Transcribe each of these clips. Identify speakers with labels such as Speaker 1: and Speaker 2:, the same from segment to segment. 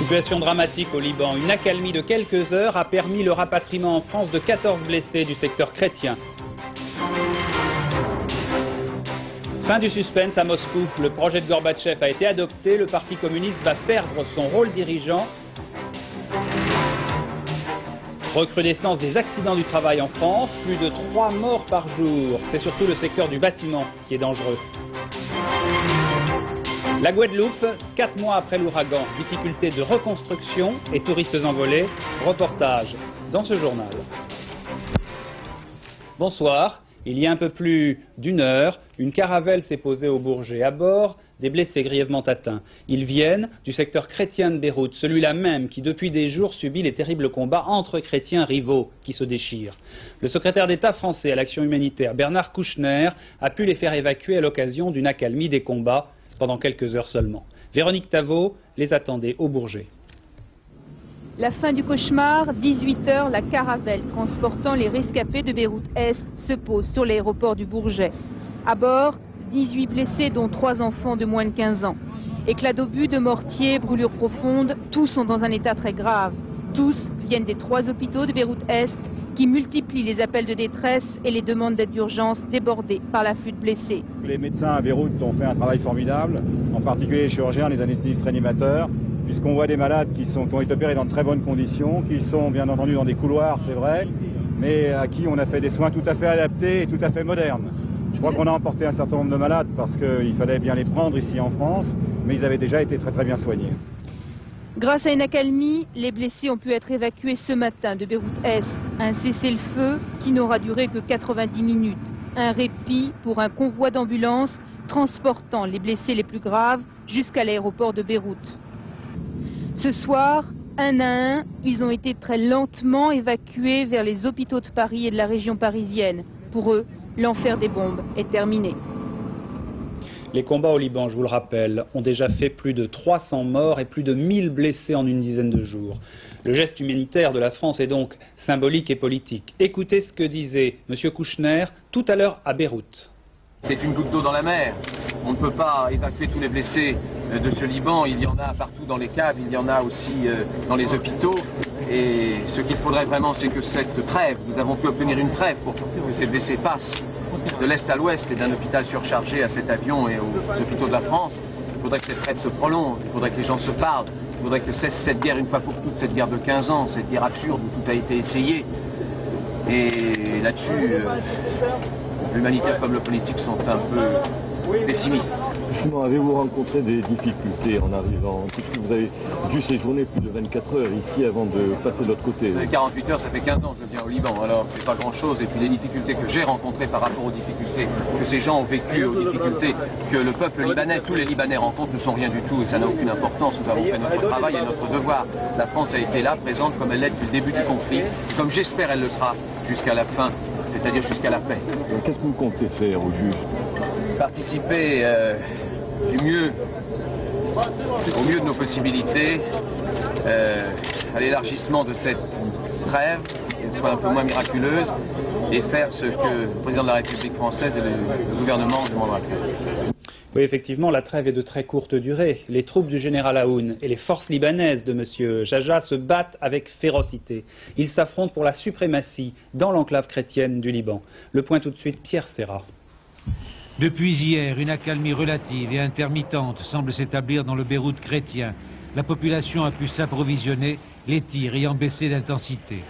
Speaker 1: Situation dramatique au Liban. Une accalmie de quelques heures a permis le rapatriement en France de 14 blessés du secteur chrétien. Fin du suspense à Moscou. Le projet de Gorbatchev a été adopté. Le Parti communiste va perdre son rôle dirigeant. Recrudescence des accidents du travail en France. Plus de 3 morts par jour. C'est surtout le secteur du bâtiment qui est dangereux. La Guadeloupe, 4 mois après l'ouragan, difficultés de reconstruction et touristes envolés. Reportage dans ce journal. Bonsoir. Il y a un peu plus d'une heure, une caravelle s'est posée au Bourget. À bord, des blessés grièvement atteints. Ils viennent du secteur chrétien de Beyrouth, celui-là même qui depuis des jours subit les terribles combats entre chrétiens rivaux qui se déchirent. Le secrétaire d'État français à l'action humanitaire, Bernard Kouchner, a pu les faire évacuer à l'occasion d'une accalmie des combats pendant quelques heures seulement. Véronique Tavot les attendait au Bourget.
Speaker 2: La fin du cauchemar, 18h, la caravelle transportant les rescapés de Beyrouth-Est se pose sur l'aéroport du Bourget. À bord, 18 blessés dont 3 enfants de moins de 15 ans. Éclats d'obus, de mortiers, brûlures profondes, tous sont dans un état très grave. Tous viennent des 3 hôpitaux de Beyrouth-Est qui multiplient les appels de détresse et les demandes d'aide d'urgence débordées par l'afflux de blessés.
Speaker 3: Les médecins à Beyrouth ont fait un travail formidable, en particulier les chirurgiens, les anesthésistes réanimateurs, puisqu'on voit des malades qui ont été opérés dans de très bonnes conditions, qui sont bien entendu dans des couloirs, c'est vrai, mais à qui on a fait des soins tout à fait adaptés et tout à fait modernes. Je crois qu'on a emporté un certain nombre de malades parce qu'il fallait bien les prendre ici en France, mais ils avaient déjà été très bien soignés.
Speaker 2: Grâce à une accalmie, les blessés ont pu être évacués ce matin de Beyrouth-Est. Un cessez-le-feu qui n'aura duré que 90 minutes. Un répit pour un convoi d'ambulances transportant les blessés les plus graves jusqu'à l'aéroport de Beyrouth. Ce soir, un à un, ils ont été très lentement évacués vers les hôpitaux de Paris et de la région parisienne. Pour eux, l'enfer des bombes est terminé.
Speaker 1: Les combats au Liban, je vous le rappelle, ont déjà fait plus de 300 morts et plus de 1000 blessés en une dizaine de jours. Le geste humanitaire de la France est donc symbolique et politique. Écoutez ce que disait M. Kouchner tout à l'heure à Beyrouth.
Speaker 4: C'est une goutte d'eau dans la mer. On ne peut pas évacuer tous les blessés de ce Liban. Il y en a partout dans les caves, il y en a aussi dans les hôpitaux. Et ce qu'il faudrait vraiment, c'est que cette trêve, nous avons pu obtenir une trêve pour que ces blessés passent de l'Est à l'Ouest et d'un hôpital surchargé à cet avion et aux hôpitaux de la France. Il faudrait que cette trêve se prolonge, il faudrait que les gens se parlent, il faudrait que cesse cette guerre une fois pour toutes, cette guerre de 15 ans, cette guerre absurde où tout a été essayé. Et là-dessus, l'humanitaire comme le politique sont un peu pessimistes.
Speaker 5: Justement, avez-vous rencontré des difficultés en arrivant? Puisque vous avez dû séjourner plus de 24 heures ici avant de passer de l'autre côté.
Speaker 4: 48 heures, ça fait 15 ans que je viens au Liban, alors c'est pas grand-chose. Et puis les difficultés que j'ai rencontrées par rapport aux difficultés que ces gens ont vécues, aux difficultés que le peuple libanais, tous les Libanais rencontrent, ne sont rien du tout et ça n'a aucune importance. Nous avons fait notre travail et notre devoir. La France a été là, présente comme elle l'est depuis le début du conflit, comme j'espère elle le sera jusqu'à la fin, c'est-à-dire jusqu'à la paix.
Speaker 5: Qu'est-ce que vous comptez faire au juste?
Speaker 4: Participer au mieux de nos possibilités à l'élargissement de cette trêve, qu'elle soit un peu moins miraculeuse, et faire ce que le président de la République française et le gouvernement demandent à faire.
Speaker 1: Oui, effectivement, la trêve est de très courte durée. Les troupes du général Aoun et les forces libanaises de M. Jaja se battent avec férocité. Ils s'affrontent pour la suprématie dans l'enclave chrétienne du Liban. Le point tout de suite, Pierre Serra.
Speaker 6: Depuis hier, une accalmie relative et intermittente semble s'établir dans le Beyrouth chrétien. La population a pu s'approvisionner, les tirs ayant baissé d'intensité.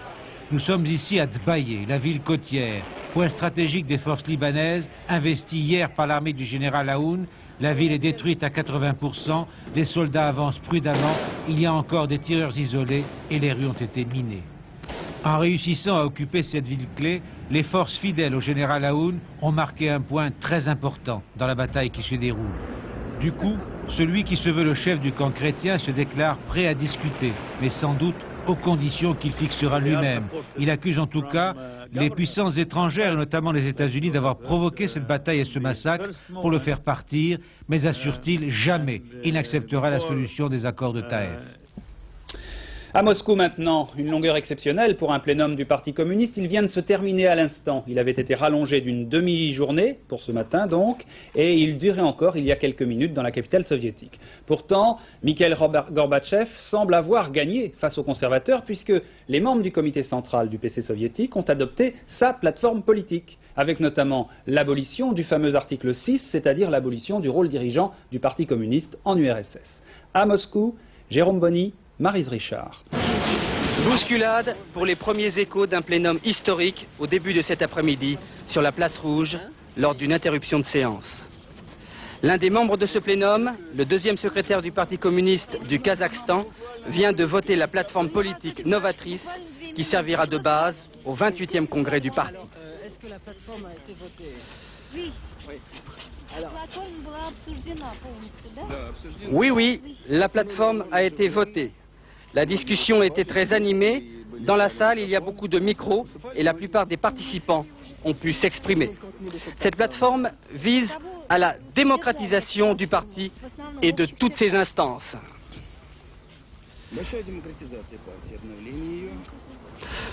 Speaker 6: Nous sommes ici à Dbaïé, la ville côtière, point stratégique des forces libanaises, investie hier par l'armée du général Aoun. La ville est détruite à 80%, les soldats avancent prudemment, il y a encore des tireurs isolés et les rues ont été minées. En réussissant à occuper cette ville clé, les forces fidèles au général Aoun ont marqué un point très important dans la bataille qui se déroule. Du coup, celui qui se veut le chef du camp chrétien se déclare prêt à discuter, mais sans doute aux conditions qu'il fixera lui-même. Il accuse en tout cas les puissances étrangères, et notamment les États-Unis, d'avoir provoqué cette bataille et ce massacre pour le faire partir, mais assure-t-il jamais il n'acceptera la solution des accords de Taïf.
Speaker 1: À Moscou maintenant, une longueur exceptionnelle pour un plénum du Parti communiste. Il vient de se terminer à l'instant. Il avait été rallongé d'une demi-journée, pour ce matin donc, et il durait encore il y a quelques minutes dans la capitale soviétique. Pourtant, Mikhail Gorbatchev semble avoir gagné face aux conservateurs puisque les membres du comité central du PC soviétique ont adopté sa plateforme politique, avec notamment l'abolition du fameux article 6, c'est-à-dire l'abolition du rôle dirigeant du Parti communiste en URSS. À Moscou, Jérôme Bonny, Maryse Richard.
Speaker 7: Bousculade pour les premiers échos d'un plénum historique au début de cet après-midi sur la place Rouge lors d'une interruption de séance. L'un des membres de ce plénum, le deuxième secrétaire du Parti communiste du Kazakhstan, vient de voter la plateforme politique novatrice qui servira de base au 28e congrès du parti.
Speaker 8: Est-ce que la plateforme a été votée?
Speaker 9: Oui.
Speaker 7: Oui, la plateforme a été votée. La discussion était très animée. Dans la salle, il y a beaucoup de micros et la plupart des participants ont pu s'exprimer. Cette plateforme vise à la démocratisation du parti et de toutes ses instances.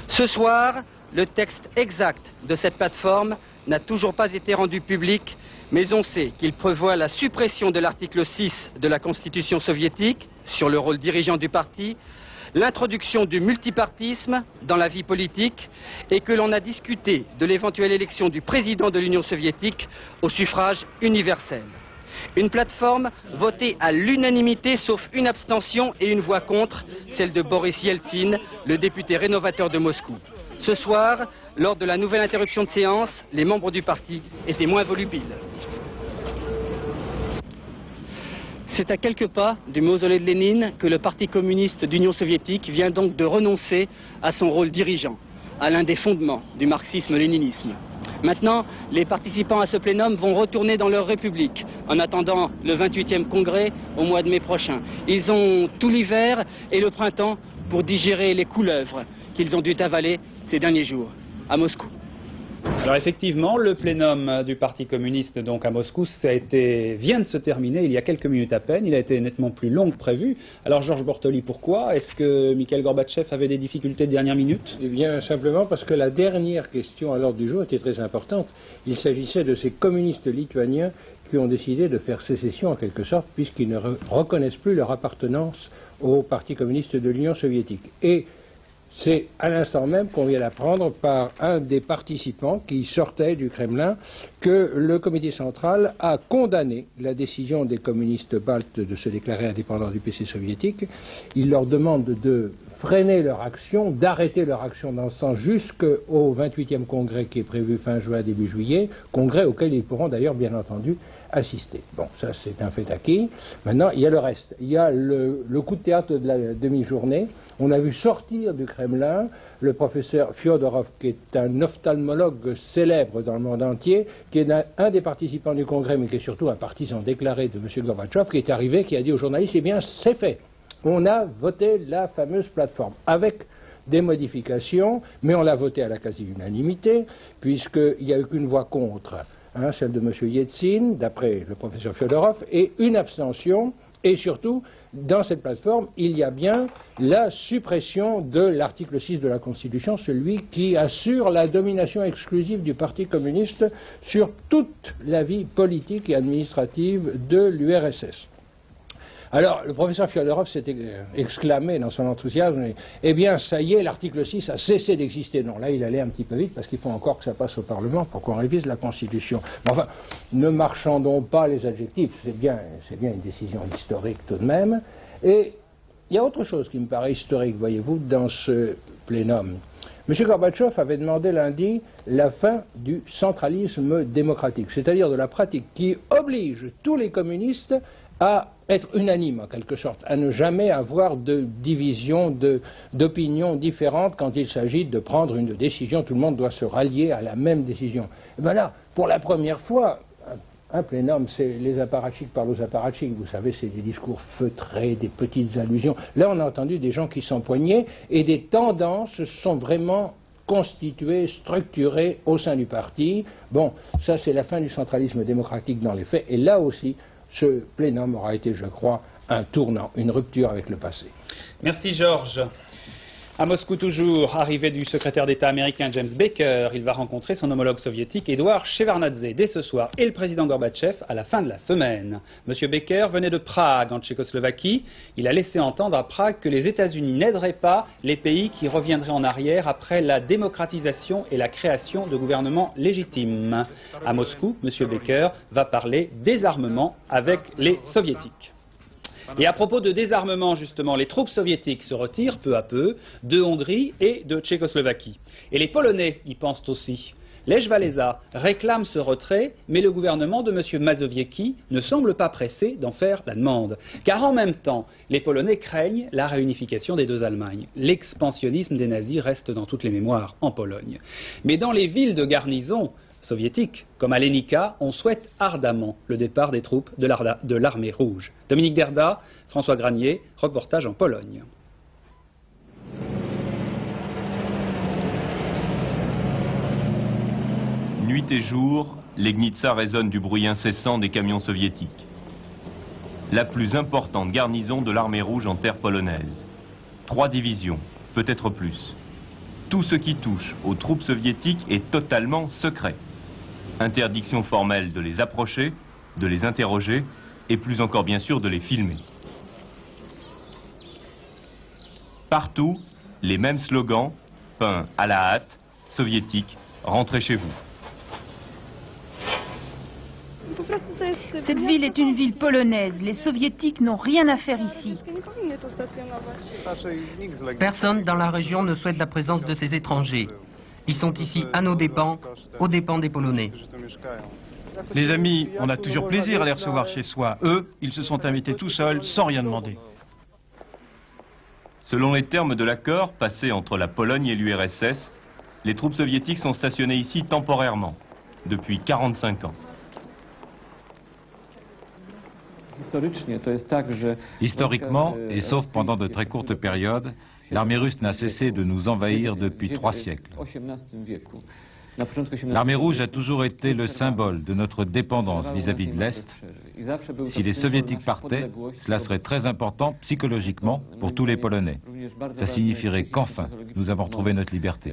Speaker 7: Ce soir, le texte exact de cette plateforme n'a toujours pas été rendu public, mais on sait qu'il prévoit la suppression de l'article 6 de la Constitution soviétique sur le rôle dirigeant du parti, l'introduction du multipartisme dans la vie politique et que l'on a discuté de l'éventuelle élection du président de l'Union soviétique au suffrage universel. Une plateforme votée à l'unanimité sauf une abstention et une voix contre, celle de Boris Yeltsin, le député rénovateur de Moscou. Ce soir, lors de la nouvelle interruption de séance, les membres du parti étaient moins volubiles. C'est à quelques pas du mausolée de Lénine que le Parti communiste d'Union soviétique vient donc de renoncer à son rôle dirigeant, à l'un des fondements du marxisme-léninisme. Maintenant, les participants à ce plénum vont retourner dans leur république en attendant le 28e congrès au mois de mai prochain. Ils ont tout l'hiver et le printemps pour digérer les couleuvres qu'ils ont dû avaler ces derniers jours à Moscou.
Speaker 1: Alors effectivement, le plénum du Parti communiste donc à Moscou vient de se terminer il y a quelques minutes à peine. Il a été nettement plus long que prévu. Alors Georges Bortoli, pourquoi? Est-ce que Mikhail Gorbatchev avait des difficultés de dernière minute?
Speaker 10: Eh bien simplement parce que la dernière question à l'ordre du jour était très importante. Il s'agissait de ces communistes lituaniens qui ont décidé de faire sécession en quelque sorte puisqu'ils ne reconnaissent plus leur appartenance au Parti communiste de l'Union soviétique. Et c'est à l'instant même qu'on vient d'apprendre par un des participants qui sortait du Kremlin que le comité central a condamné la décision des communistes baltes de se déclarer indépendants du PC soviétique. Il leur demande de freiner leur action, d'arrêter leur action dans ce sens jusqu'au 28e congrès qui est prévu fin juin, début juillet, congrès auquel ils pourront d'ailleurs bien entendu assister. Bon, ça c'est un fait acquis. Maintenant, il y a le reste. Il y a le coup de théâtre de la demi-journée. On a vu sortir du Kremlin le professeur Fyodorov, qui est un ophtalmologue célèbre dans le monde entier, qui est un des participants du congrès, mais qui est surtout un partisan déclaré de M. Gorbatchev, qui est arrivé, qui a dit aux journalistes, eh bien, c'est fait. On a voté la fameuse plateforme, avec des modifications, mais on l'a voté à la quasi-unanimité, puisqu'il n'y a eu qu'une voix contre. Celle de M. Yeltsin, d'après le professeur Fyodorov, et une abstention, et surtout, dans cette plateforme, il y a bien la suppression de l'article 6 de la Constitution, celui qui assure la domination exclusive du Parti communiste sur toute la vie politique et administrative de l'URSS. Alors, le professeur Fyodorov s'est exclamé dans son enthousiasme, eh bien, ça y est, l'article 6 a cessé d'exister. Non, là, il allait un petit peu vite, parce qu'il faut encore que ça passe au Parlement pour qu'on révise la Constitution. Mais enfin, ne marchandons pas les adjectifs, c'est bien une décision historique tout de même. Et il y a autre chose qui me paraît historique, voyez-vous, dans ce plénum. M. Gorbatchev avait demandé lundi la fin du centralisme démocratique, c'est-à-dire de la pratique qui oblige tous les communistes à être unanime en quelque sorte, à ne jamais avoir de division, d'opinions différentes quand il s'agit de prendre une décision. Tout le monde doit se rallier à la même décision. Et bien là, pour la première fois, un plénum, c'est les apparatchiks parlent aux apparatchiks, vous savez, c'est des discours feutrés, des petites allusions. Là, on a entendu des gens qui s'empoignaient et des tendances se sont vraiment constituées, structurées au sein du parti. Bon, ça c'est la fin du centralisme démocratique dans les faits, et là aussi, ce plénum aura été, je crois, un tournant, une rupture avec le passé.
Speaker 1: Merci Georges. À Moscou toujours, arrivée du secrétaire d'État américain James Baker, il va rencontrer son homologue soviétique Édouard Shevardnadze dès ce soir et le président Gorbatchev à la fin de la semaine. Monsieur Baker venait de Prague en Tchécoslovaquie. Il a laissé entendre à Prague que les États-Unis n'aideraient pas les pays qui reviendraient en arrière après la démocratisation et la création de gouvernements légitimes. À Moscou, monsieur Baker va parler désarmement avec les soviétiques. Et à propos de désarmement, justement, les troupes soviétiques se retirent peu à peu de Hongrie et de Tchécoslovaquie. Et les Polonais y pensent aussi. Lech Walesa réclame ce retrait, mais le gouvernement de M. Mazowiecki ne semble pas pressé d'en faire la demande. Car en même temps, les Polonais craignent la réunification des deux Allemagnes. L'expansionnisme des nazis reste dans toutes les mémoires en Pologne. Mais dans les villes de garnison soviétiques, comme à Lenica, on souhaite ardemment le départ des troupes de l'armée rouge. Dominique Derda, François Granier, reportage en Pologne.
Speaker 9: Nuit et jour, Legnica résonne du bruit incessant des camions soviétiques. La plus importante garnison de l'armée rouge en terre polonaise. 3 divisions, peut-être plus. Tout ce qui touche aux troupes soviétiques est totalement secret. Interdiction formelle de les approcher, de les interroger et plus encore bien sûr de les filmer. Partout, les mêmes slogans, peints à la hâte, soviétiques, rentrez chez vous.
Speaker 2: Cette ville est une ville polonaise. Les soviétiques n'ont rien à faire ici.
Speaker 7: Personne dans la région ne souhaite la présence de ces étrangers. Ils sont ici à nos dépens, aux dépens des Polonais.
Speaker 11: Les amis, on a toujours plaisir à les recevoir chez soi. Eux, ils se sont invités tout seuls, sans rien demander.
Speaker 9: Selon les termes de l'accord passé entre la Pologne et l'URSS, les troupes soviétiques sont stationnées ici temporairement, depuis 45 ans.
Speaker 12: Historiquement, et sauf pendant de très courtes périodes, l'armée russe n'a cessé de nous envahir depuis 3 siècles. L'armée rouge a toujours été le symbole de notre dépendance vis-à-vis de l'Est. Si les soviétiques partaient, cela serait très important psychologiquement pour tous les Polonais. Ça signifierait qu'enfin, nous avons retrouvé notre liberté.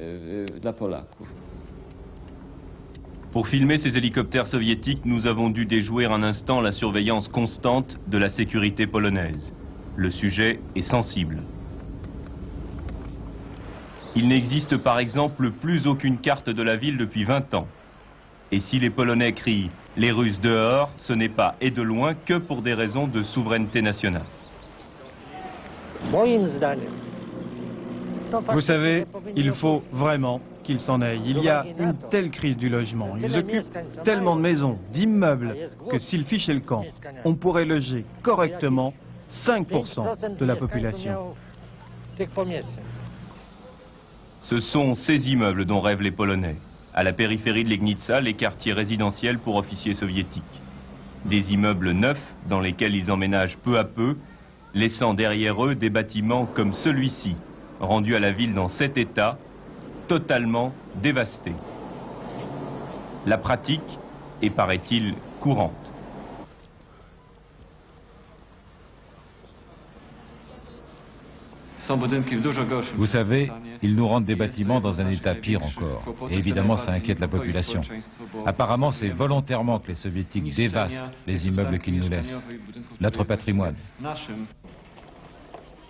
Speaker 9: Pour filmer ces hélicoptères soviétiques, nous avons dû déjouer un instant la surveillance constante de la sécurité polonaise. Le sujet est sensible. Il n'existe par exemple plus aucune carte de la ville depuis 20 ans. Et si les Polonais crient « les Russes dehors », ce n'est pas et de loin que pour des raisons de souveraineté nationale.
Speaker 11: Vous savez, il faut vraiment qu'ils s'en aillent. Il y a une telle crise du logement. Ils occupent tellement de maisons, d'immeubles, que s'ils fichaient le camp, on pourrait loger correctement 5% de la population.
Speaker 9: Ce sont ces immeubles dont rêvent les Polonais. À la périphérie de Legnica, les quartiers résidentiels pour officiers soviétiques. Des immeubles neufs dans lesquels ils emménagent peu à peu, laissant derrière eux des bâtiments comme celui-ci, rendu à la ville dans cet état, totalement dévasté. La pratique est, paraît-il, courante.
Speaker 12: Vous savez, ils nous rendent des bâtiments dans un état pire encore. Et évidemment, ça inquiète la population. Apparemment, c'est volontairement que les soviétiques dévastent les immeubles qu'ils nous laissent. Notre patrimoine.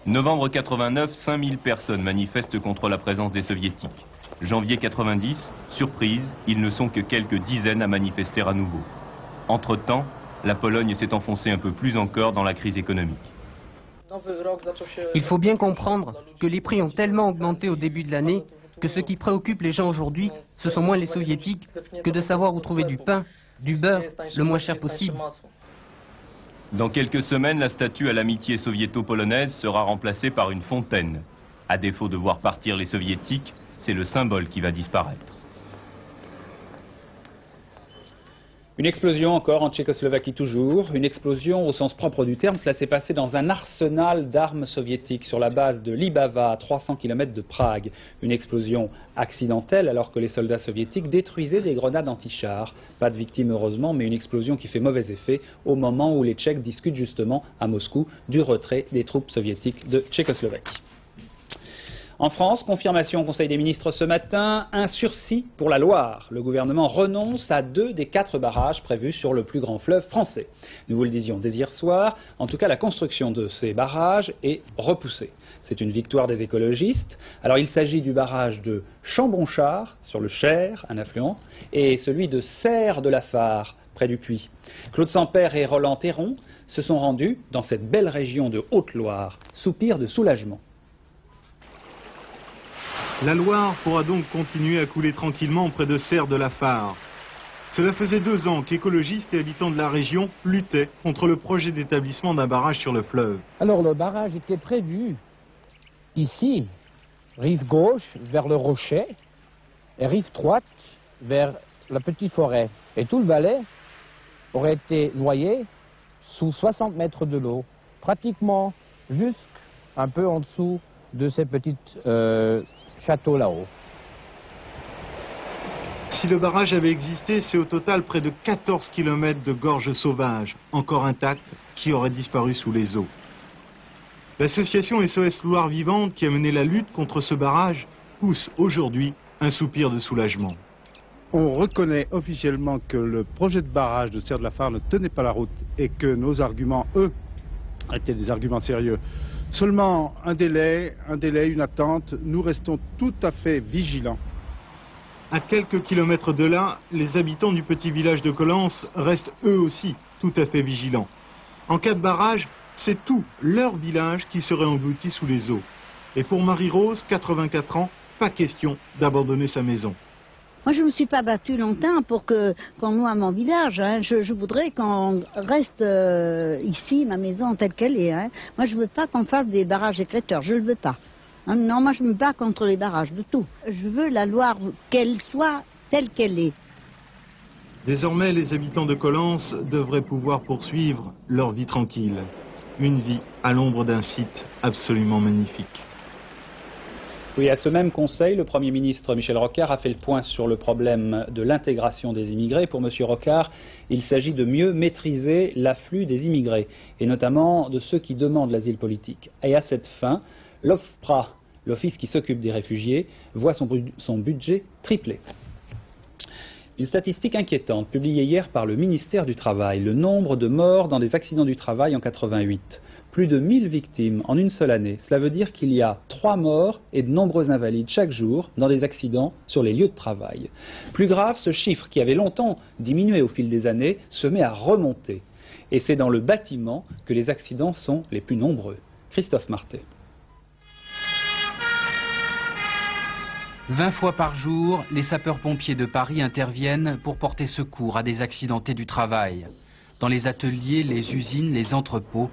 Speaker 9: Novembre 89, 5000 personnes manifestent contre la présence des soviétiques. Janvier 90, surprise, ils ne sont que quelques dizaines à manifester à nouveau. Entre-temps, la Pologne s'est enfoncée un peu plus encore dans la crise économique.
Speaker 7: Il faut bien comprendre que les prix ont tellement augmenté au début de l'année que ce qui préoccupe les gens aujourd'hui, ce sont moins les soviétiques que de savoir où trouver du pain, du beurre, le moins cher possible.
Speaker 9: Dans quelques semaines, la statue à l'amitié soviéto-polonaise sera remplacée par une fontaine. À défaut de voir partir les soviétiques, c'est le symbole qui va disparaître.
Speaker 1: Une explosion encore en Tchécoslovaquie toujours, une explosion au sens propre du terme. Cela s'est passé dans un arsenal d'armes soviétiques sur la base de Libava, à 300 km de Prague. Une explosion accidentelle alors que les soldats soviétiques détruisaient des grenades anti-chars. Pas de victimes heureusement, mais une explosion qui fait mauvais effet au moment où les Tchèques discutent justement à Moscou du retrait des troupes soviétiques de Tchécoslovaquie. En France, confirmation au Conseil des ministres ce matin, un sursis pour la Loire. Le gouvernement renonce à 2 des 4 barrages prévus sur le plus grand fleuve français. Nous vous le disions dès hier soir, en tout cas la construction de ces barrages est repoussée. C'est une victoire des écologistes. Alors il s'agit du barrage de Chambonchard, sur le Cher, un affluent, et celui de Serres-de-la-Phare, près du Puy. Claude Sampère et Roland Théron se sont rendus dans cette belle région de Haute-Loire. Soupir de soulagement.
Speaker 13: La Loire pourra donc continuer à couler tranquillement près de Serres-de-la-Phare. Cela faisait 2 ans qu'écologistes et habitants de la région luttaient contre le projet d'établissement d'un barrage sur le fleuve.
Speaker 14: Alors le barrage était prévu ici, rive gauche vers le Rocher et rive droite vers la petite forêt. Et tout le Valais aurait été noyé sous 60 mètres de l'eau, pratiquement jusqu'un peu en dessous de ces petites châteaux là-haut.
Speaker 13: Si le barrage avait existé, c'est au total près de 14 km de gorges sauvages, encore intactes, qui auraient disparu sous les eaux. L'association SOS Loire Vivante, qui a mené la lutte contre ce barrage, pousse aujourd'hui un soupir de soulagement.
Speaker 15: On reconnaît officiellement que le projet de barrage de Serres-de-la-Phare ne tenait pas la route et que nos arguments, eux, étaient des arguments sérieux. Seulement un délai, une attente, nous restons tout à fait vigilants.
Speaker 13: À quelques kilomètres de là, les habitants du petit village de Collens restent eux aussi tout à fait vigilants. En cas de barrage, c'est tout leur village qui serait englouti sous les eaux. Et pour Marie-Rose, 84 ans, pas question d'abandonner sa maison.
Speaker 8: Moi, je ne me suis pas battue longtemps pour qu'on noie mon village. Hein. Je voudrais qu'on reste ici, ma maison telle qu'elle est. Hein. Moi, je ne veux pas qu'on fasse des barrages écréteurs. Je ne le veux pas. Hein. Non, moi, je me bats contre les barrages de tout. Je veux la Loire, qu'elle soit telle qu'elle est.
Speaker 13: Désormais, les habitants de Collens devraient pouvoir poursuivre leur vie tranquille. Une vie à l'ombre d'un site absolument magnifique.
Speaker 1: Oui, à ce même conseil, le Premier ministre Michel Rocard a fait le point sur le problème de l'intégration des immigrés. Pour M. Rocard, il s'agit de mieux maîtriser l'afflux des immigrés, et notamment de ceux qui demandent l'asile politique. Et à cette fin, l'OFPRA, l'Office qui s'occupe des réfugiés, voit son budget triplé. Une statistique inquiétante publiée hier par le ministère du Travail, le nombre de morts dans des accidents du travail en 88. Plus de 1000 victimes en une seule année. Cela veut dire qu'il y a 3 morts et de nombreux invalides chaque jour dans des accidents sur les lieux de travail. Plus grave, ce chiffre qui avait longtemps diminué au fil des années se met à remonter. Et c'est dans le bâtiment que les accidents sont les plus nombreux. Christophe Marté.
Speaker 16: 20 fois par jour, les sapeurs-pompiers de Paris interviennent pour porter secours à des accidentés du travail. Dans les ateliers, les usines, les entrepôts,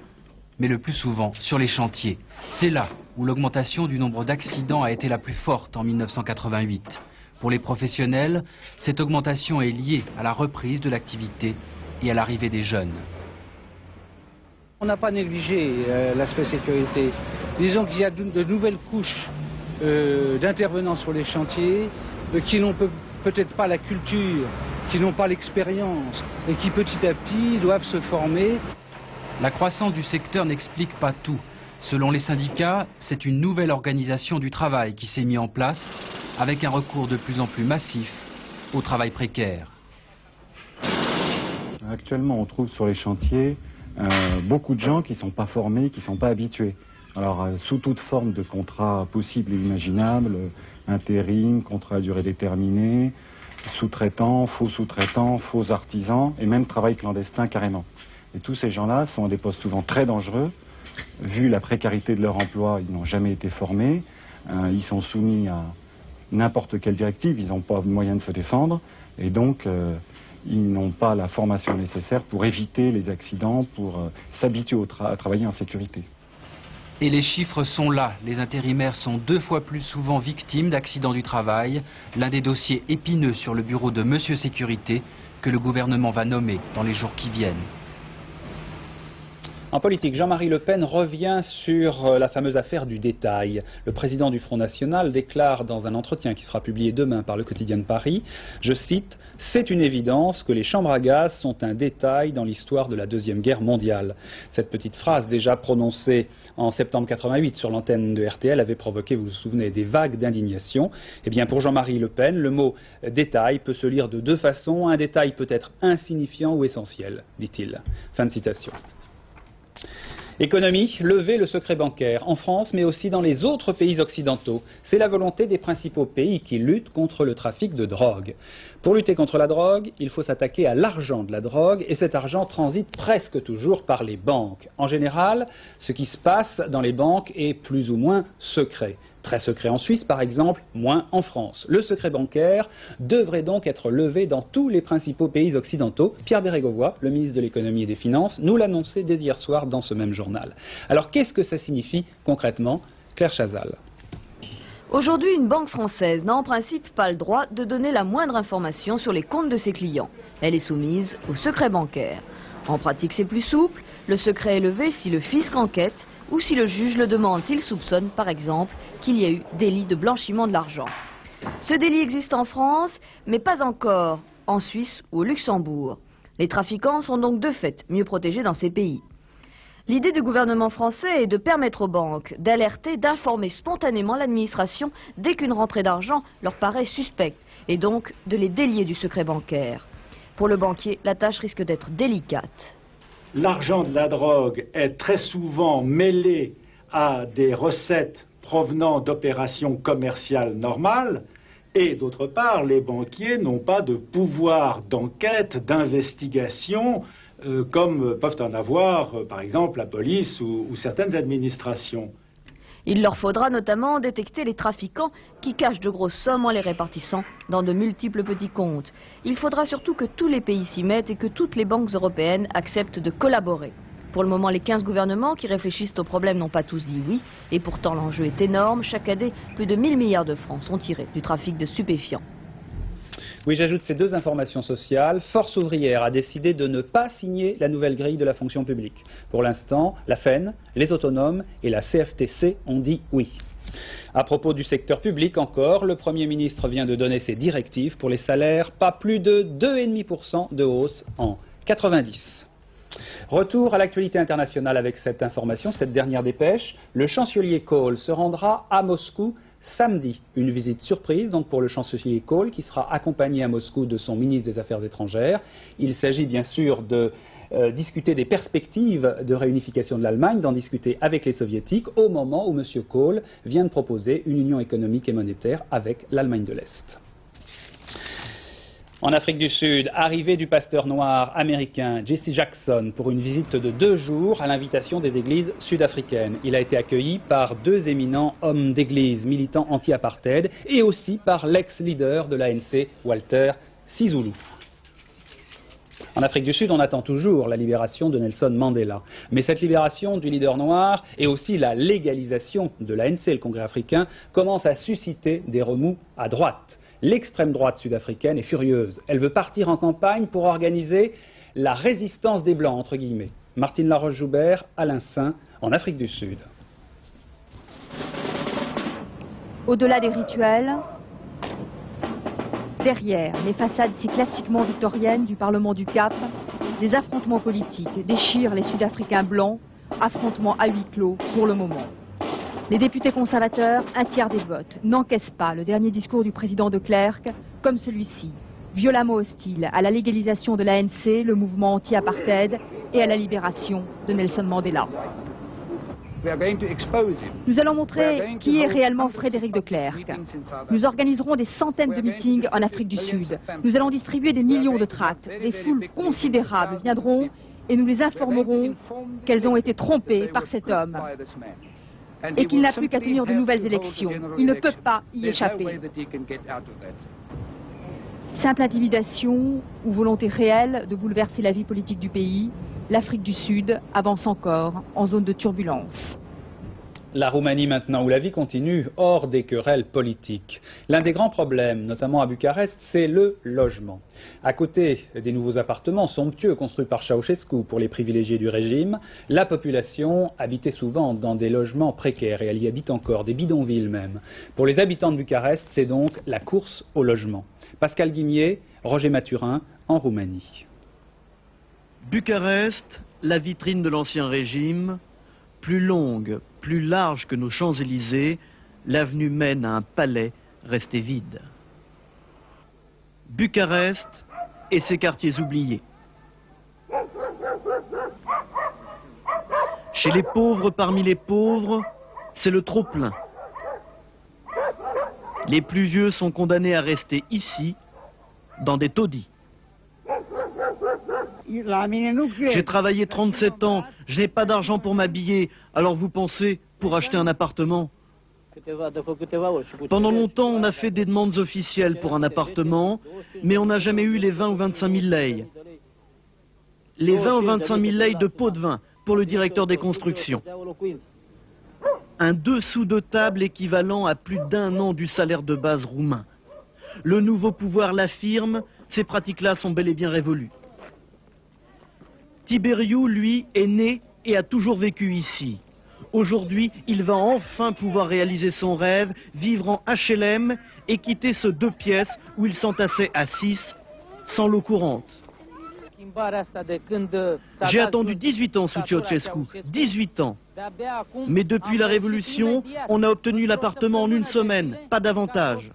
Speaker 16: mais le plus souvent sur les chantiers. C'est là où l'augmentation du nombre d'accidents a été la plus forte en 1988. Pour les professionnels, cette augmentation est liée à la reprise de l'activité et à l'arrivée des jeunes.
Speaker 14: On n'a pas négligé l'aspect sécurité. Disons qu'il y a de nouvelles couches d'intervenants sur les chantiers qui n'ont peut-être pas la culture, qui n'ont pas l'expérience et qui petit à petit doivent se former.
Speaker 16: La croissance du secteur n'explique pas tout. Selon les syndicats, c'est une nouvelle organisation du travail qui s'est mise en place, avec un recours de plus en plus massif au travail précaire.
Speaker 3: Actuellement, on trouve sur les chantiers beaucoup de gens qui ne sont pas formés, qui ne sont pas habitués. Alors, sous toute forme de contrat possible et imaginable, intérim, contrat à durée déterminée, sous-traitants, faux artisans et même travail clandestin carrément. Et tous ces gens-là sont à des postes souvent très dangereux. Vu la précarité de leur emploi, ils n'ont jamais été formés. Ils sont soumis à n'importe quelle directive, ils n'ont pas moyen de se défendre. Et donc, ils n'ont pas la formation nécessaire pour éviter les accidents, pour s'habituer à travailler en sécurité.
Speaker 16: Et les chiffres sont là. Les intérimaires sont 2 fois plus souvent victimes d'accidents du travail. L'un des dossiers épineux sur le bureau de Monsieur Sécurité, que le gouvernement va nommer dans les jours qui viennent.
Speaker 1: En politique, Jean-Marie Le Pen revient sur la fameuse affaire du détail. Le président du Front National déclare dans un entretien qui sera publié demain par le quotidien de Paris, je cite, « C'est une évidence que les chambres à gaz sont un détail dans l'histoire de la Deuxième Guerre mondiale ». Cette petite phrase, déjà prononcée en septembre 88 sur l'antenne de RTL, avait provoqué, vous vous souvenez, des vagues d'indignation. Eh bien, pour Jean-Marie Le Pen, le mot « détail » peut se lire de deux façons. Un détail peut être insignifiant ou essentiel, dit-il. Fin de citation. Économie, lever le secret bancaire en France, mais aussi dans les autres pays occidentaux. C'est la volonté des principaux pays qui luttent contre le trafic de drogue. Pour lutter contre la drogue, il faut s'attaquer à l'argent de la drogue, et cet argent transite presque toujours par les banques. En général, ce qui se passe dans les banques est plus ou moins secret. Très secret en Suisse, par exemple, moins en France. Le secret bancaire devrait donc être levé dans tous les principaux pays occidentaux. Pierre Bérégovoy, le ministre de l'économie et des finances, nous l'annonçait dès hier soir dans ce même journal. Alors qu'est-ce que ça signifie concrètement? Claire Chazal.
Speaker 17: Aujourd'hui, une banque française n'a en principe pas le droit de donner la moindre information sur les comptes de ses clients. Elle est soumise au secret bancaire. En pratique, c'est plus souple. Le secret est levé si le fisc enquête ou si le juge le demande s'il soupçonne, par exemple, qu'il y a eu délit de blanchiment de l'argent. Ce délit existe en France, mais pas encore en Suisse ou au Luxembourg. Les trafiquants sont donc de fait mieux protégés dans ces pays. L'idée du gouvernement français est de permettre aux banques d'alerter, d'informer spontanément l'administration dès qu'une rentrée d'argent leur paraît suspecte, et donc de les délier du secret bancaire. Pour le banquier, la tâche risque d'être délicate.
Speaker 18: L'argent de la drogue est très souvent mêlé à des recettes provenant d'opérations commerciales normales, et d'autre part, les banquiers n'ont pas de pouvoir d'enquête, d'investigation, comme peuvent en avoir, par exemple, la police ou certaines administrations.
Speaker 17: Il leur faudra notamment détecter les trafiquants qui cachent de grosses sommes en les répartissant dans de multiples petits comptes. Il faudra surtout que tous les pays s'y mettent et que toutes les banques européennes acceptent de collaborer. Pour le moment, les 15 gouvernements qui réfléchissent au problème n'ont pas tous dit oui. Et pourtant, l'enjeu est énorme. Chaque année, plus de 1000 milliards de francs sont tirés du trafic de stupéfiants.
Speaker 1: Oui, j'ajoute ces deux informations sociales. Force ouvrière a décidé de ne pas signer la nouvelle grille de la fonction publique. Pour l'instant, la FEN, les autonomes et la CFTC ont dit oui. À propos du secteur public encore, le Premier ministre vient de donner ses directives pour les salaires, pas plus de 2,5% de hausse en 90. Retour à l'actualité internationale avec cette information, cette dernière dépêche. Le chancelier Kohl se rendra à Moscou samedi. Une visite surprise donc pour le chancelier Kohl qui sera accompagné à Moscou de son ministre des Affaires étrangères. Il s'agit bien sûr de discuter des perspectives de réunification de l'Allemagne, d'en discuter avec les soviétiques au moment où M. Kohl vient de proposer une union économique et monétaire avec l'Allemagne de l'Est. En Afrique du Sud, arrivée du pasteur noir américain Jesse Jackson pour une visite de 2 jours à l'invitation des églises sud-africaines. Il a été accueilli par 2 éminents hommes d'église militants anti-apartheid et aussi par l'ex-leader de l'ANC, Walter Sisulu. En Afrique du Sud, on attend toujours la libération de Nelson Mandela. Mais cette libération du leader noir et aussi la légalisation de l'ANC, le Congrès africain, commence à susciter des remous à droite. L'extrême droite sud-africaine est furieuse. Elle veut partir en campagne pour organiser la résistance des Blancs, entre guillemets. Martine Laroche-Joubert, Alain Saint, en Afrique du Sud.
Speaker 19: Au-delà des rituels, derrière les façades si classiquement victoriennes du Parlement du Cap, des affrontements politiques déchirent les Sud-Africains blancs, affrontements à huis clos pour le moment. Les députés conservateurs, un tiers des votes, n'encaissent pas le dernier discours du président de Klerk, comme celui-ci, violemment hostile à la légalisation de l'ANC, le mouvement anti-apartheid, et à la libération de Nelson Mandela. Nous allons montrer qui est réellement Frédéric de Klerk. Nous organiserons des centaines de meetings en Afrique du Sud. Nous allons distribuer des millions de tracts. Des foules considérables viendront et nous les informerons qu'elles ont été trompées par cet homme et qu'il n'a plus qu'à tenir de nouvelles élections. Il ne peut pas y échapper. Simple intimidation ou volonté réelle de bouleverser la vie politique du pays, l'Afrique du Sud avance encore en zone de turbulence.
Speaker 1: La Roumanie maintenant, où la vie continue hors des querelles politiques. L'un des grands problèmes, notamment à Bucarest, c'est le logement. À côté des nouveaux appartements somptueux construits par Ceausescu pour les privilégiés du régime, la population habitait souvent dans des logements précaires et elle y habite encore, des bidonvilles même. Pour les habitants de Bucarest, c'est donc la course au logement. Pascal Guimier, Roger Mathurin, en Roumanie.
Speaker 20: Bucarest, la vitrine de l'ancien régime, plus longue, plus large que nos Champs-Élysées, l'avenue mène à un palais resté vide. Bucarest et ses quartiers oubliés. Chez les pauvres parmi les pauvres, c'est le trop-plein. Les plus vieux sont condamnés à rester ici, dans des taudis. J'ai travaillé 37 ans, je n'ai pas d'argent pour m'habiller, alors vous pensez, pour acheter un appartement? Pendant longtemps, on a fait des demandes officielles pour un appartement, mais on n'a jamais eu les 20 ou 25 000 lei. Les 20 ou 25 000 lei de pot de vin pour le directeur des constructions. Un dessous de table équivalent à plus d'1 an du salaire de base roumain. Le nouveau pouvoir l'affirme, ces pratiques-là sont bel et bien révolues. Tiberiu, lui, est né et a toujours vécu ici. Aujourd'hui, il va enfin pouvoir réaliser son rêve, vivre en HLM et quitter ce 2 pièces où il s'entassait à 6, sans l'eau courante. J'ai attendu 18 ans sous Ceausescu, 18 ans. Mais depuis la Révolution, on a obtenu l'appartement en 1 semaine, pas davantage.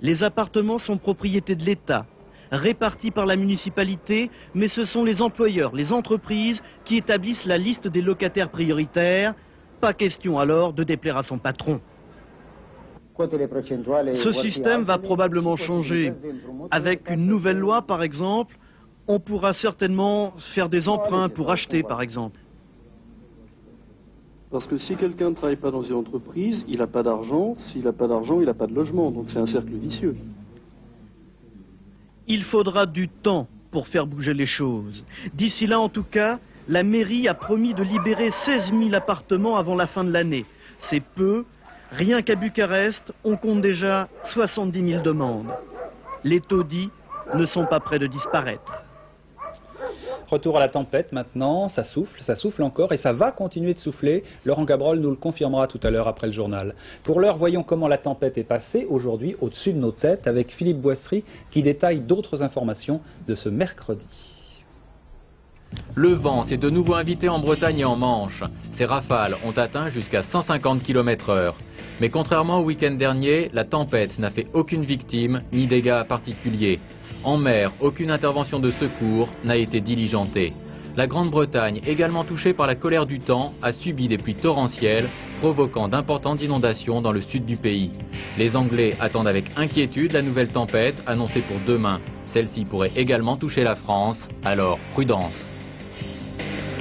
Speaker 20: Les appartements sont propriété de l'État, répartis par la municipalité, mais ce sont les employeurs, les entreprises qui établissent la liste des locataires prioritaires. Pas question alors de déplaire à son patron. Ce système va probablement changer. Avec une nouvelle loi, par exemple, on pourra certainement faire des emprunts pour acheter, par exemple.
Speaker 21: Parce que si quelqu'un ne travaille pas dans une entreprise, il n'a pas d'argent. S'il n'a pas d'argent, il n'a pas de logement. Donc c'est un cercle vicieux.
Speaker 20: Il faudra du temps pour faire bouger les choses. D'ici là, en tout cas, la mairie a promis de libérer 16 000 appartements avant la fin de l'année. C'est peu. Rien qu'à Bucarest, on compte déjà 70 000 demandes. Les taudis ne sont pas près de disparaître.
Speaker 1: Retour à la tempête maintenant, ça souffle encore et ça va continuer de souffler. Laurent Cabrol nous le confirmera tout à l'heure après le journal. Pour l'heure, voyons comment la tempête est passée aujourd'hui au-dessus de nos têtes avec Philippe Boissry qui détaille d'autres informations de ce mercredi.
Speaker 22: Le vent s'est de nouveau invité en Bretagne et en Manche. Ces rafales ont atteint jusqu'à 150 km/h. Mais contrairement au week-end dernier, la tempête n'a fait aucune victime ni dégâts particuliers. En mer, aucune intervention de secours n'a été diligentée. La Grande-Bretagne, également touchée par la colère du temps, a subi des pluies torrentielles, provoquant d'importantes inondations dans le sud du pays. Les Anglais attendent avec inquiétude la nouvelle tempête annoncée pour demain. Celle-ci pourrait également toucher la France, alors prudence.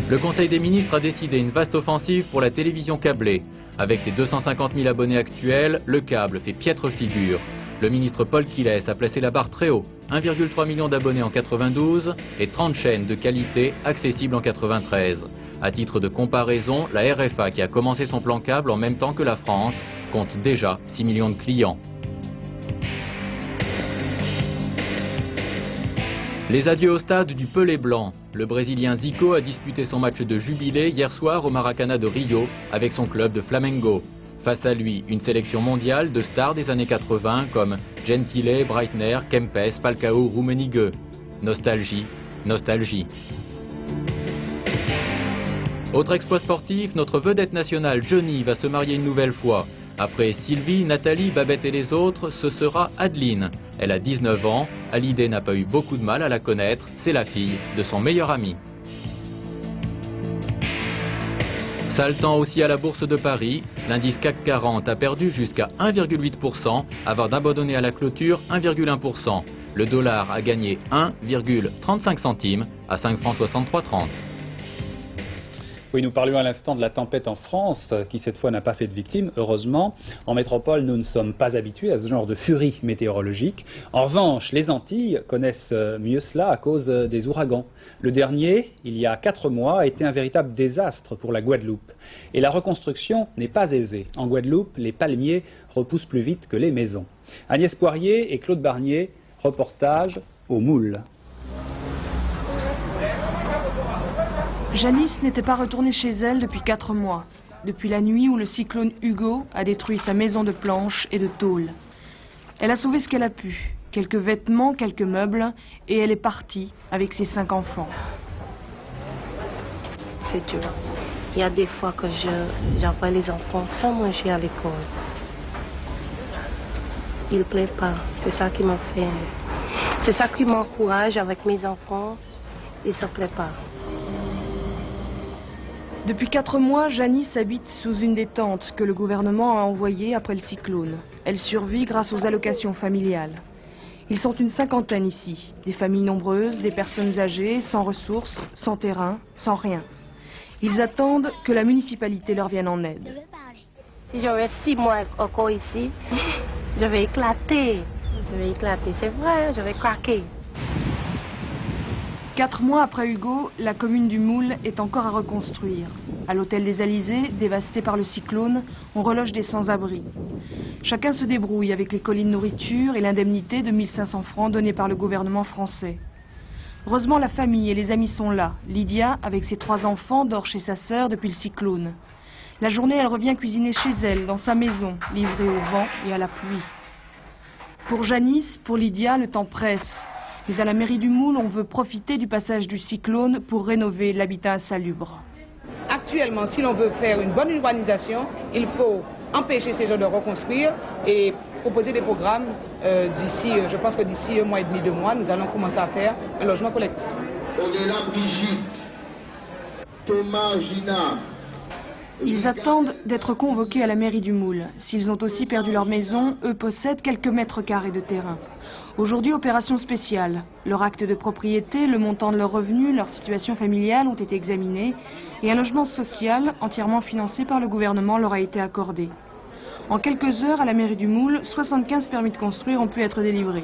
Speaker 22: Le Conseil des ministres a décidé une vaste offensive pour la télévision câblée. Avec les 250 000 abonnés actuels, le câble fait piètre figure. Le ministre Paul Quilès a placé la barre très haut, 1,3 million d'abonnés en 92 et 30 chaînes de qualité accessibles en 93. À titre de comparaison, la RFA, qui a commencé son plan câble en même temps que la France, compte déjà 6 millions de clients. Les adieux au stade du Pelé Blanc. Le Brésilien Zico a disputé son match de jubilé hier soir au Maracanã de Rio avec son club de Flamengo. Face à lui, une sélection mondiale de stars des années 80 comme Gentile, Breitner, Kempes, Falcao, Rummenigge. Nostalgie, nostalgie. Autre exploit sportif, notre vedette nationale Johnny va se marier une nouvelle fois. Après Sylvie, Nathalie, Babette et les autres, ce sera Adeline. Elle a 19 ans, Hallyday n'a pas eu beaucoup de mal à la connaître, c'est la fille de son meilleur ami. Sale temps aussi à la bourse de Paris, l'indice CAC 40 a perdu jusqu'à 1,8% avant d'abandonner à la clôture 1,1%. Le dollar a gagné 1,35 centimes à 5,63 francs 30.
Speaker 1: Oui, nous parlions à l'instant de la tempête en France, qui cette fois n'a pas fait de victimes, heureusement. En métropole, nous ne sommes pas habitués à ce genre de furie météorologique. En revanche, les Antilles connaissent mieux cela à cause des ouragans. Le dernier, il y a 4 mois, a été un véritable désastre pour la Guadeloupe. Et la reconstruction n'est pas aisée. En Guadeloupe, les palmiers repoussent plus vite que les maisons. Agnès Poirier et Claude Barnier, reportage au Moule.
Speaker 4: Janice n'était pas retournée chez elle depuis 4 mois, depuis la nuit où le cyclone Hugo a détruit sa maison de planches et de tôle. Elle a sauvé ce qu'elle a pu, quelques vêtements, quelques meubles, et elle est partie avec ses 5 enfants.
Speaker 5: C'est dur. Il y a des fois que j'envoie les enfants sans manger à l'école. Ils ne plaisent pas, c'est ça qui c'est ça qui m'encourage avec mes enfants, ils ne se plaisent pas.
Speaker 4: Depuis 4 mois, Janice habite sous une des tentes que le gouvernement a envoyées après le cyclone. Elle survit grâce aux allocations familiales. Ils sont une 50aine ici, des familles nombreuses, des personnes âgées, sans ressources, sans terrain, sans rien. Ils attendent que la municipalité leur vienne en aide.
Speaker 5: Si j'avais 6 mois encore ici, je vais éclater. Je vais éclater, c'est vrai, je vais craquer.
Speaker 4: 4 mois après Hugo, la commune du Moule est encore à reconstruire. À l'hôtel des Alizés, dévasté par le cyclone, on reloge des sans-abri. Chacun se débrouille avec les colis de nourriture et l'indemnité de 1500 francs donnée par le gouvernement français. Heureusement, la famille et les amis sont là. Lydia, avec ses 3 enfants, dort chez sa sœur depuis le cyclone. La journée, elle revient cuisiner chez elle, dans sa maison, livrée au vent et à la pluie. Pour Janice, pour Lydia, le temps presse. Mais à la mairie du Moule, on veut profiter du passage du cyclone pour rénover l'habitat insalubre.
Speaker 23: Actuellement, si l'on veut faire une bonne urbanisation, il faut empêcher ces gens de reconstruire et proposer des programmes d'ici, je pense que d'ici 1 mois et demi, 2 mois, nous allons commencer à faire un logement collectif.
Speaker 24: Au-delà Brigitte, Thomas, Gina.
Speaker 4: Ils attendent d'être convoqués à la mairie du Moule. S'ils ont aussi perdu leur maison, eux possèdent quelques mètres carrés de terrain. Aujourd'hui, opération spéciale. Leur acte de propriété, le montant de leurs revenus, leur situation familiale ont été examinés et un logement social entièrement financé par le gouvernement leur a été accordé. En quelques heures, à la mairie du Moule, 75 permis de construire ont pu être délivrés.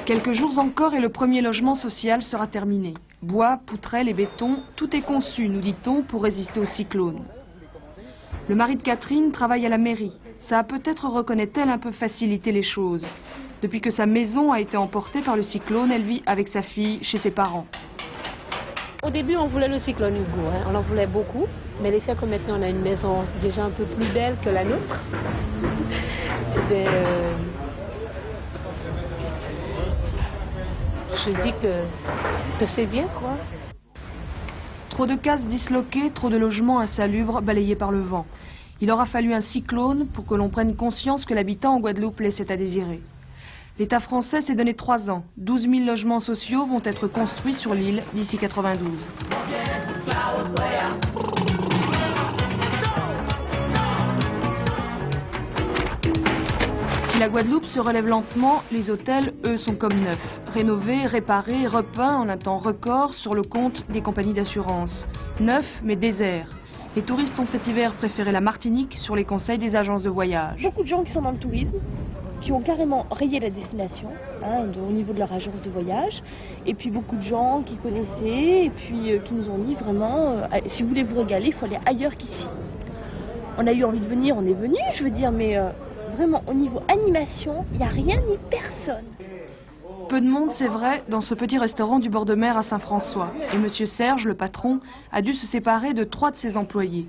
Speaker 4: Quelques jours encore et le premier logement social sera terminé. Bois, poutrelles et béton, tout est conçu, nous dit-on, pour résister au cyclone. Le mari de Catherine travaille à la mairie. Ça a peut-être, reconnaît-elle, un peu facilité les choses. Depuis que sa maison a été emportée par le cyclone, elle vit avec sa fille chez ses parents.
Speaker 25: Au début, on voulait le cyclone Hugo, hein. On en voulait beaucoup. Mais le fait que maintenant on a une maison déjà un peu plus belle que la nôtre, je dis que c'est bien, quoi.
Speaker 4: Trop de cases disloquées, trop de logements insalubres balayés par le vent. Il aura fallu un cyclone pour que l'on prenne conscience que l'habitat en Guadeloupe laissait à désirer. L'État français s'est donné 3 ans. 12 000 logements sociaux vont être construits sur l'île d'ici 92. Si la Guadeloupe se relève lentement, les hôtels, eux, sont comme neufs. Rénovés, réparés, repeints en un temps record sur le compte des compagnies d'assurance. Neufs, mais déserts. Les touristes ont cet hiver préféré la Martinique sur les conseils des agences de voyage.
Speaker 26: Beaucoup de gens qui sont dans le tourisme, qui ont carrément rayé la destination au niveau de leur agence de voyage. Et puis beaucoup de gens qui connaissaient et puis qui nous ont dit vraiment, si vous voulez vous régaler, il faut aller ailleurs qu'ici. On a eu envie de venir, on est venu, je veux dire, mais vraiment au niveau animation, il n'y a rien ni personne.
Speaker 4: Peu de monde, c'est vrai, dans ce petit restaurant du bord de mer à Saint-François. Et Monsieur Serge, le patron, a dû se séparer de 3 de ses employés.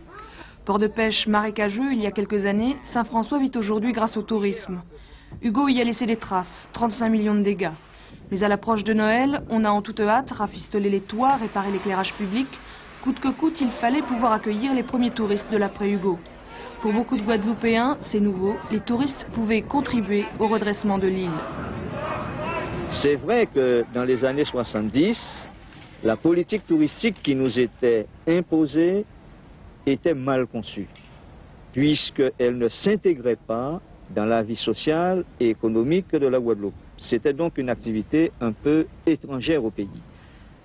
Speaker 4: Port de pêche marécageux il y a quelques années, Saint-François vit aujourd'hui grâce au tourisme. Hugo y a laissé des traces, 35 millions de dégâts. Mais à l'approche de Noël, on a en toute hâte rafistolé les toits, réparé l'éclairage public. Coûte que coûte, il fallait pouvoir accueillir les premiers touristes de l'après-Hugo. Pour beaucoup de Guadeloupéens, c'est nouveau, les touristes pouvaient contribuer au redressement de l'île.
Speaker 27: C'est vrai que dans les années 70, la politique touristique qui nous était imposée était mal conçue, puisqu'elle ne s'intégrait pas dans la vie sociale et économique de la Guadeloupe. C'était donc une activité un peu étrangère au pays.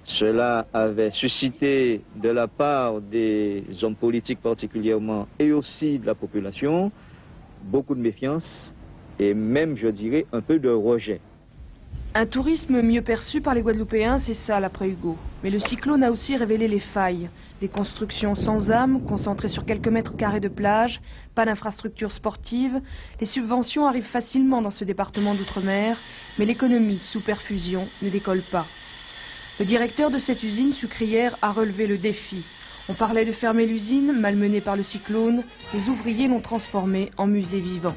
Speaker 27: Cela avait suscité de la part des hommes politiques particulièrement et aussi de la population beaucoup de méfiance et même, je dirais, un peu de rejet.
Speaker 4: Un tourisme mieux perçu par les Guadeloupéens, c'est ça l'après Hugo. Mais le cyclone a aussi révélé les failles. Des constructions sans âme, concentrées sur quelques mètres carrés de plage, pas d'infrastructures sportives. Les subventions arrivent facilement dans ce département d'outre-mer, mais l'économie, sous perfusion, ne décolle pas. Le directeur de cette usine sucrière a relevé le défi. On parlait de fermer l'usine, malmenée par le cyclone. Les ouvriers l'ont transformée en musée vivant.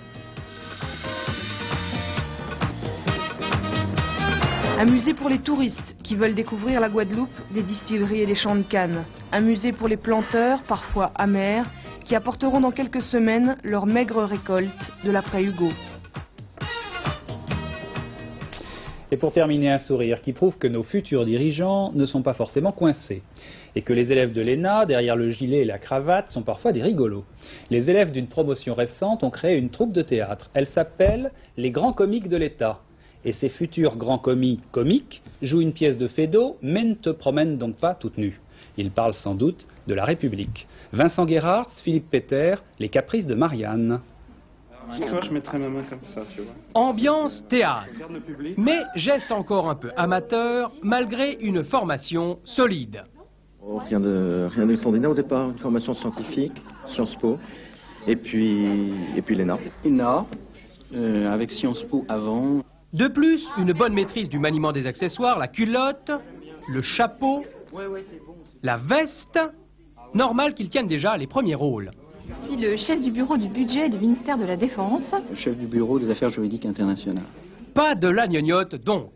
Speaker 4: Un musée pour les touristes qui veulent découvrir la Guadeloupe, des distilleries et des champs de canne. Un musée pour les planteurs, parfois amers, qui apporteront dans quelques semaines leur maigre récolte de l'après-Hugo.
Speaker 1: Et pour terminer, un sourire qui prouve que nos futurs dirigeants ne sont pas forcément coincés. Et que les élèves de l'ENA, derrière le gilet et la cravate, sont parfois des rigolos. Les élèves d'une promotion récente ont créé une troupe de théâtre. Elle s'appelle « Les Grands Comiques de l'État ». Et ces futurs grands comiques jouent une pièce de Feydeau, mais ne te promènent donc pas toute nue. Ils parlent sans doute de la République. Vincent Guérard, Philippe Péter, Les Caprices de Marianne.
Speaker 21: Toi, je mettrais ma main comme ça, tu vois.
Speaker 2: Ambiance théâtre, mais geste encore un peu amateur, malgré une formation solide.
Speaker 6: Oh, rien d'extraordinaire au départ, une formation scientifique, Sciences Po, et puis l'ENA.
Speaker 21: ENA, avec Sciences Po avant.
Speaker 2: De plus, une bonne maîtrise du maniement des accessoires, la culotte, le chapeau, la veste. Normal qu'ils tiennent déjà les premiers rôles.
Speaker 7: Je suis le chef du bureau du budget du ministère de la Défense.
Speaker 21: Le chef du bureau des affaires juridiques internationales.
Speaker 2: Pas de la gnognotte donc.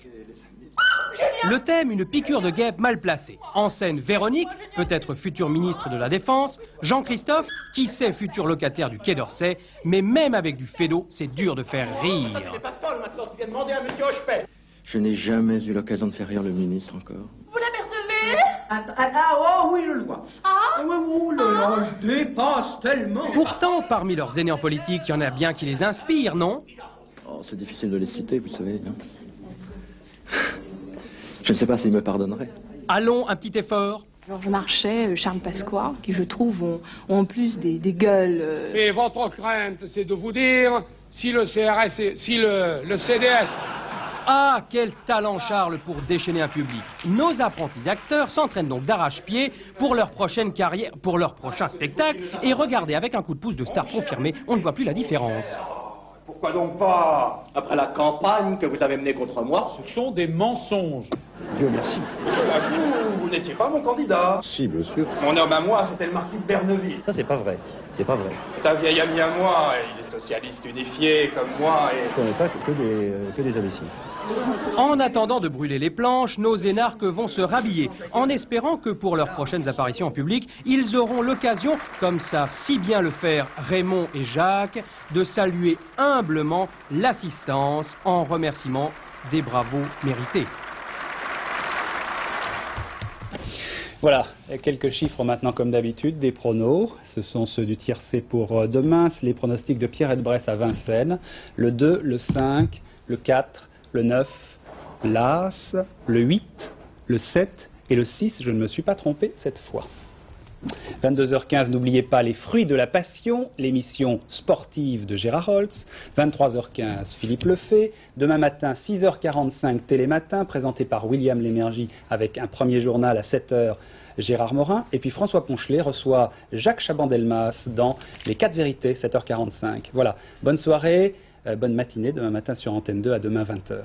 Speaker 2: Le thème, une piqûre de guêpe mal placée. En scène, Véronique, peut-être futur ministre de la Défense, Jean-Christophe, qui sait futur locataire du Quai d'Orsay, mais même avec du Feydeau, c'est dur de faire rire.
Speaker 6: Je n'ai jamais eu l'occasion de faire rire le ministre encore.
Speaker 7: Vous l'apercevez?
Speaker 2: Oh oui, je le vois. Oh là, je dépasse tellement. Pourtant, parmi leurs aînés en politique, il y en a bien qui les inspirent, non?
Speaker 6: Oh, c'est difficile de les citer, vous savez. Hein. Je ne sais pas s'ils me pardonneraient.
Speaker 2: Allons, un petit effort.
Speaker 7: Georges Marchais, Charles Pasqua, qui je trouve ont en plus des gueules...
Speaker 9: Et votre crainte, c'est de vous dire si le CRS, si le CDS...
Speaker 2: Ah, quel talent Charles pour déchaîner un public. Nos apprentis acteurs s'entraînent donc d'arrache-pied pour leur prochaine carrière, pour leur prochain spectacle. Et regardez, avec un coup de pouce de star confirmé, on ne voit plus la différence.
Speaker 9: Pourquoi donc pas?
Speaker 10: Après la campagne que vous avez menée contre moi.
Speaker 9: Ce sont des mensonges.
Speaker 6: Dieu merci.
Speaker 9: Vous n'étiez pas mon candidat.
Speaker 6: Si, bien sûr.
Speaker 9: Mon homme à moi, c'était le marquis de Berneville.
Speaker 6: Ça, c'est pas vrai. C'est pas vrai.
Speaker 9: C'est un vieil ami à moi, il est socialiste unifié comme moi et...
Speaker 6: Je ne connais pas que des imbéciles.
Speaker 2: En attendant de brûler les planches, nos énarques vont se rhabiller, en espérant que pour leurs prochaines apparitions en public, ils auront l'occasion, comme savent si bien le faire Raymond et Jacques, de saluer humblement l'assistance en remerciement des bravos mérités.
Speaker 1: Voilà, quelques chiffres maintenant comme d'habitude, des pronos. Ce sont ceux du tiercé pour demain, les pronostics de Pierre Edbresse à Vincennes. Le 2, le 5, le 4, le 9, l'As, le 8, le 7 et le 6. Je ne me suis pas trompé cette fois. 22h15, n'oubliez pas Les Fruits de la Passion, l'émission sportive de Gérard Holtz. 23h15, Philippe Lefebvre. Demain matin, 6h45, Télématin, présenté par William Lémergie avec un premier journal à 7h, Gérard Morin. Et puis François Ponchelet reçoit Jacques Chaban-Delmas dans Les 4 vérités, 7h45. Voilà, bonne soirée, bonne matinée demain matin sur Antenne 2, à demain 20h.